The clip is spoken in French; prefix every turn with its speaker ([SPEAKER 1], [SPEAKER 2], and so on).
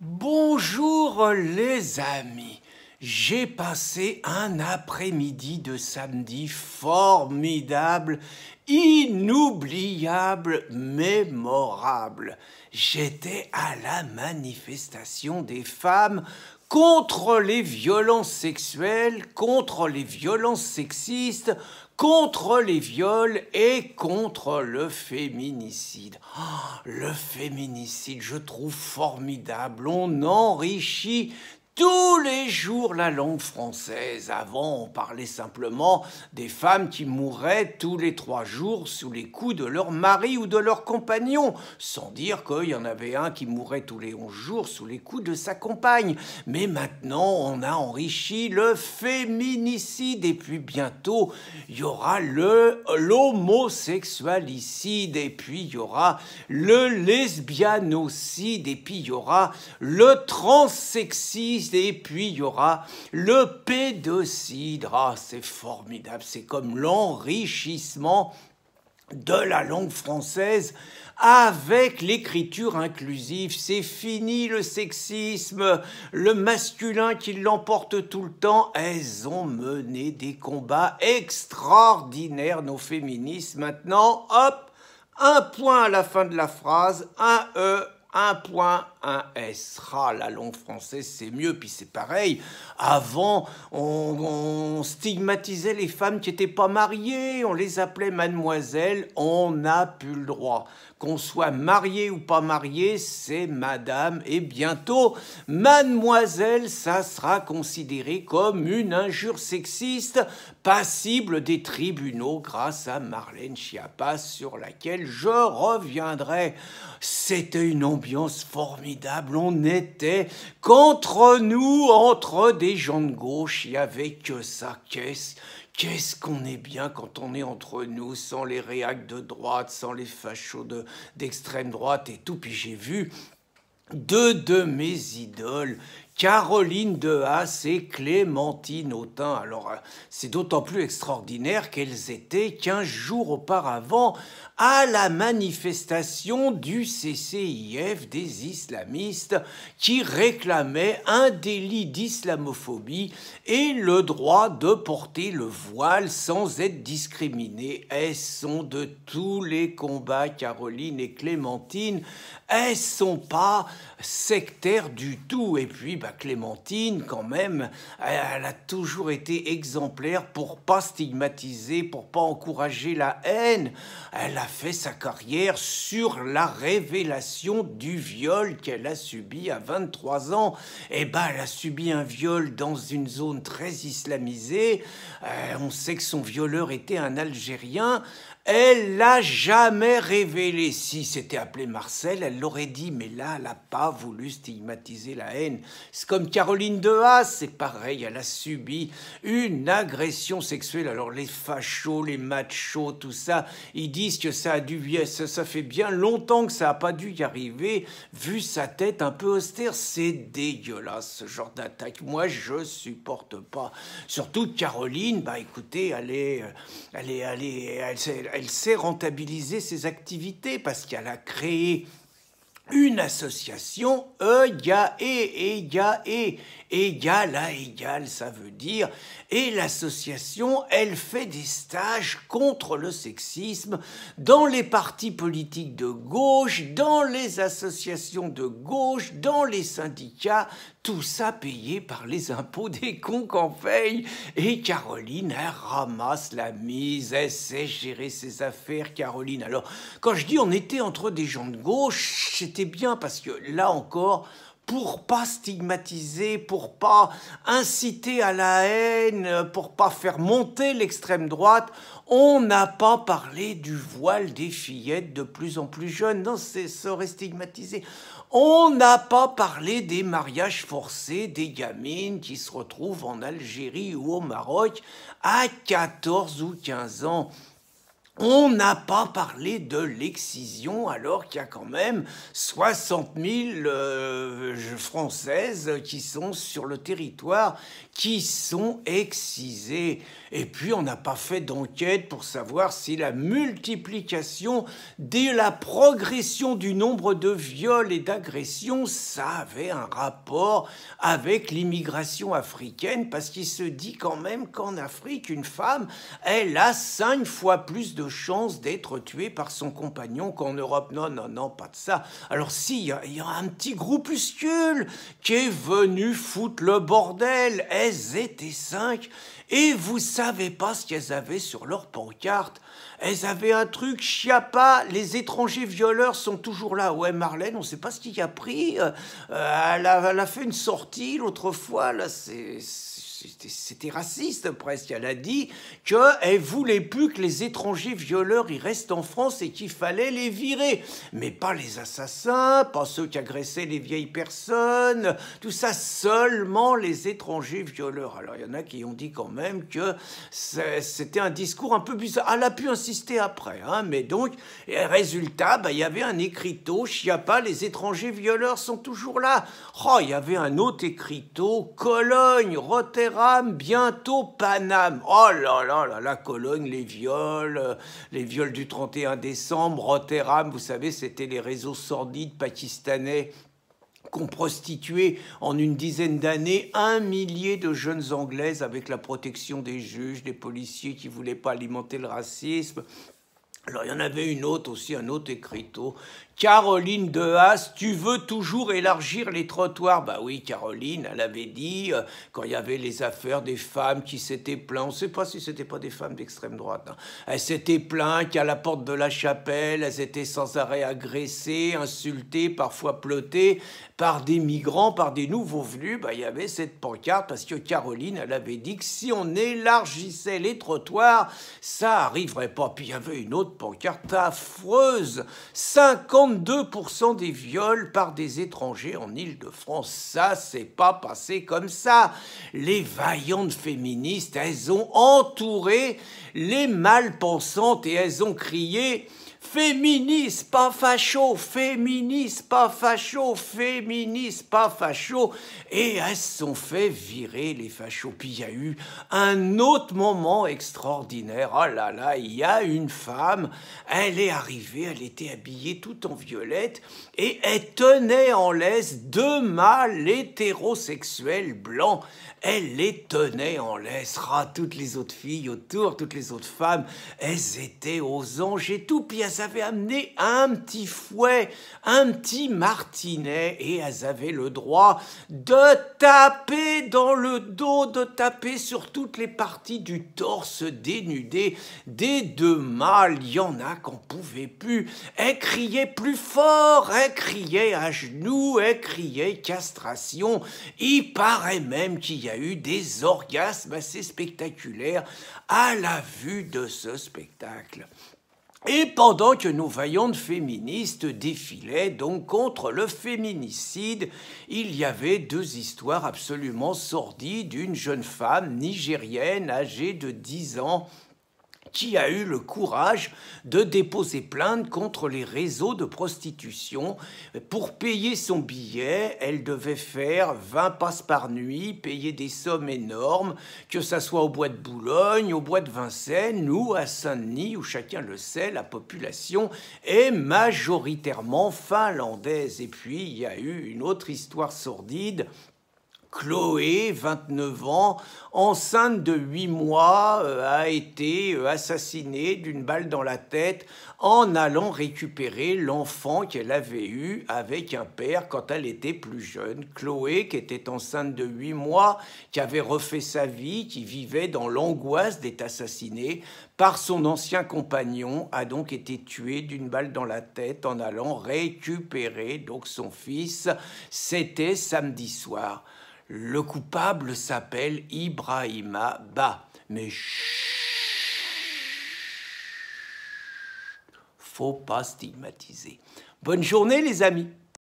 [SPEAKER 1] Bonjour les amis, j'ai passé un après-midi de samedi formidable, inoubliable, mémorable. J'étais à la manifestation des femmes contre les violences sexuelles, contre les violences sexistes, contre les viols et contre le féminicide. Oh, le féminicide, je trouve formidable. On enrichit tous les jours la langue française. Avant, on parlait simplement des femmes qui mourraient tous les 3 jours sous les coups de leur mari ou de leur compagnon, sans dire qu'il y en avait un qui mourait tous les 11 jours sous les coups de sa compagne. Mais maintenant, on a enrichi le féminicide et puis bientôt, il y aura l'homosexualicide et puis il y aura le lesbianocide et puis il y aura le transsexisme et puis il y aura le pédocide. Ah, c'est formidable, c'est comme l'enrichissement de la langue française avec l'écriture inclusive. C'est fini le sexisme, le masculin qui l'emporte tout le temps. Elles ont mené des combats extraordinaires, nos féministes. Maintenant, hop, un point à la fin de la phrase, un E, un point, un S. Ah, la langue française, c'est mieux. Puis c'est pareil. Avant, on stigmatisait les femmes qui n'étaient pas mariées. On les appelait mademoiselle. On n'a plus le droit. Qu'on soit marié ou pas marié, c'est madame. Et bientôt, mademoiselle, ça sera considéré comme une injure sexiste, passible des tribunaux grâce à Marlène Schiappa, sur laquelle je reviendrai. C'était une ambiance formidable. On était qu'entre nous, entre des gens de gauche. Il n'y avait que ça. Qu'est-ce qu'on est bien quand on est entre nous, sans les réacs de droite, sans les fachos d'extrême droite et tout. Puis j'ai vu deux de mes idoles, Caroline Dehaas et Clémentine Autain. Alors, c'est d'autant plus extraordinaire qu'elles étaient 15 jours auparavant à la manifestation du CCIF des islamistes qui réclamaient un délit d'islamophobie et le droit de porter le voile sans être discriminé. Elles sont de tous les combats, Caroline et Clémentine. Elles sont pas sectaires du tout. Et puis, Clémentine, quand même, elle a toujours été exemplaire pour pas stigmatiser, pour pas encourager la haine. Elle a fait sa carrière sur la révélation du viol qu'elle a subi à 23 ans. Et elle a subi un viol dans une zone très islamisée. On sait que son violeur était un Algérien. Elle l'a jamais révélé. Si c'était appelé Marcel, elle l'aurait dit, mais là, elle n'a pas voulu stigmatiser la haine. C'est comme Caroline Dehaas, c'est pareil, elle a subi une agression sexuelle. Alors les fachos, les machos, tout ça, ils disent que ça fait bien longtemps que ça n'a pas dû y arriver, vu sa tête un peu austère. C'est dégueulasse, ce genre d'attaque. Moi, je supporte pas. Surtout Caroline, écoutez, elle sait rentabiliser ses activités parce qu'elle a créé une association égal à égal, ça veut dire. Et l'association, elle fait des stages contre le sexisme dans les partis politiques de gauche, dans les associations de gauche, dans les syndicats, tout ça payé par les impôts des cons qu'on paye. Et Caroline, elle ramasse la mise, elle sait gérer ses affaires, Caroline. Alors, quand je dis on était entre des gens de gauche, c'était bien parce que là encore, pour pas stigmatiser, pour pas inciter à la haine, pour pas faire monter l'extrême droite, on n'a pas parlé du voile des fillettes de plus en plus jeunes. Non, ça aurait stigmatisé. On n'a pas parlé des mariages forcés des gamines qui se retrouvent en Algérie ou au Maroc à 14 ou 15 ans. On n'a pas parlé de l'excision alors qu'il y a quand même 60 000 Françaises qui sont sur le territoire, qui sont excisées. Et puis on n'a pas fait d'enquête pour savoir si la multiplication de la progression du nombre de viols et d'agressions, ça avait un rapport avec l'immigration africaine, parce qu'il se dit quand même qu'en Afrique, une femme, elle a 5 fois plus de chances d'être tuée par son compagnon qu'en Europe. Non, non, non, pas de ça. Alors si, il y a un petit groupuscule qui est venu foutre le bordel. Elles étaient 5 et vous savez pas ce qu'elles avaient sur leur pancarte. Elles avaient un truc, Chiappa, les étrangers violeurs sont toujours là. Ouais, Marlène, on sait pas ce qu'il y a pris. Elle a fait une sortie l'autre fois, là, c'était raciste presque. Elle a dit qu'elle voulait plus que les étrangers violeurs y restent en France et qu'il fallait les virer. Mais pas les assassins, pas ceux qui agressaient les vieilles personnes, tout ça, seulement les étrangers violeurs. Alors il y en a qui ont dit quand même que c'était un discours un peu bizarre. Elle a pu insister après, hein, mais donc, résultat, il y avait un écriteau, Chiappa, les étrangers violeurs sont toujours là. Oh, il y avait un autre écriteau, Cologne, Rotterdam, bientôt Paname. Oh là là là, la Cologne, les viols du 31 décembre, Rotterdam, vous savez, c'était les réseaux sordides pakistanais qu'ont prostitué en une dizaine d'années 1 millier de jeunes Anglaises avec la protection des juges, des policiers qui ne voulaient pas alimenter le racisme. Alors, il y en avait une autre aussi, un autre écriteau. Caroline de Haas, tu veux toujours élargir les trottoirs? Bah oui, Caroline, elle avait dit, quand il y avait les affaires des femmes qui s'étaient plaintes, on ne sait pas si c'était pas des femmes d'extrême droite, hein. Elles s'étaient plaintes qu'à la porte de la chapelle, elles étaient sans arrêt agressées, insultées, parfois plottées par des migrants, par des nouveaux venus. Bah, il y avait cette pancarte parce que Caroline, elle avait dit que si on élargissait les trottoirs, ça arriverait pas. Puis il y avait une autre pancarte affreuse, 52% des viols par des étrangers en Île-de-France. Ça, c'est pas passé comme ça. Les vaillantes féministes, elles ont entouré les malpensantes et elles ont crié « Féministe, pas facho, féministe, pas facho, féministe, pas facho ». Et elles se sont fait virer, les fachos. Puis il y a eu un autre moment extraordinaire. Oh là là, il y a une femme, elle est arrivée, elle était habillée tout en violette et elle tenait en laisse 2 mâles hétérosexuels blancs. Elle les tenait en laisse. Ah, toutes les autres filles autour, toutes les autres femmes, elles étaient aux anges et tout. Puis elles avaient amené un petit fouet, un petit martinet, et elles avaient le droit de taper dans le dos, de taper sur toutes les parties du torse dénudé des 2 mâles. Il y en a qu'on pouvait plus. Elles criaient plus fort, elles criaient à genoux, elles criaient castration. Il paraît même qu'il y a eu des orgasmes assez spectaculaires à la vue de ce spectacle. Et pendant que nos vaillantes féministes défilaient donc contre le féminicide, il y avait 2 histoires absolument sordides d'une jeune femme nigérienne âgée de 10 ans qui a eu le courage de déposer plainte contre les réseaux de prostitution. Pour payer son billet, elle devait faire 20 passes par nuit, payer des sommes énormes, que ça soit au bois de Boulogne, au bois de Vincennes ou à Saint-Denis, où chacun le sait, la population est majoritairement finlandaise. Et puis, il y a eu une autre histoire sordide. Chloé, 29 ans, enceinte de 8 mois, a été assassinée d'une balle dans la tête en allant récupérer l'enfant qu'elle avait eu avec un père quand elle était plus jeune. Chloé, qui était enceinte de 8 mois, qui avait refait sa vie, qui vivait dans l'angoisse d'être assassinée par son ancien compagnon, a donc été tuée d'une balle dans la tête en allant récupérer donc son fils. C'était samedi soir. Le coupable s'appelle Ibrahima Ba. Mais chut, faut pas stigmatiser. Bonne journée les amis.